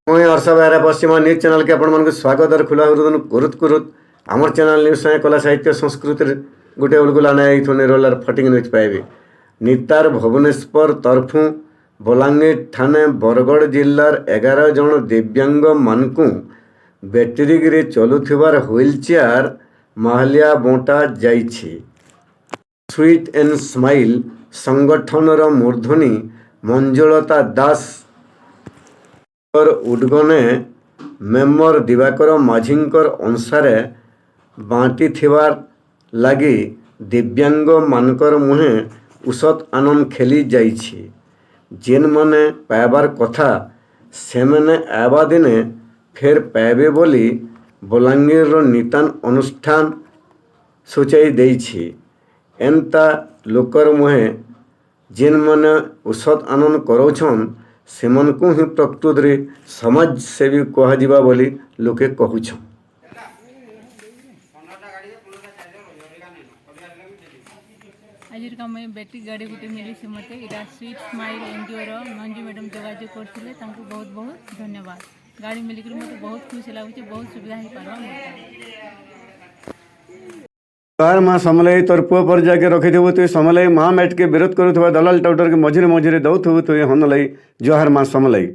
मुई हर्ष Behera पश्चिमा news channel के आपण मन स्वागत और खुला हृदय कुरुत कुरुत आमर चैनल न्यूज संगे कला साहित्य संस्कृति गोटे उलगुला नहीं रोलार फटिंग न्यूज पाइबे नितार भुवनेश्वर तरफु बलांगीर थाने बरगढ़ जिलार 11 जन दिव्यांग मानकु बैटेरी चलुथिबार व्हील चेयर माहलिया बंटा जाइछि। स्वीट एंड स्माइल संगठनर मूर्धनी मंजुलता दास उद्गने मेम्बर दिवाकर माझींकर अनुसार बांटी थिबार लगी दिव्यांग मानकर मुहे उषत आनंद खेली जाइछि। जेन माने पाइबार कथा से मैंने आवा दिने फेर पाइबे बोली बलांगीर नितान अनुष्ठान सूचाई देइछि। एंता लोकर मुहे जेन माने उषत आनंद करौछन सेमनकु ही प्रकृत रे समाज सेवी कह बोली लोके कहूछन। आज मैं बैटरी गाड़ी गोटे मिली से मत sweet smile NGO Manju madam जोगाजोग करते बहुत बहुत धन्यवाद। गाड़ी मिलिक मत बहुत खुशी लगुच बहुत सुविधा हो पार्बा। जोहार माँ समलई तोर पुआ पर जाके रखिथबु तु समलई माँ मेट के विरोध करुवा दलाल टाउटर के मझिरे मझिरे दौथबु तु हन लई जोहार माँ समलई।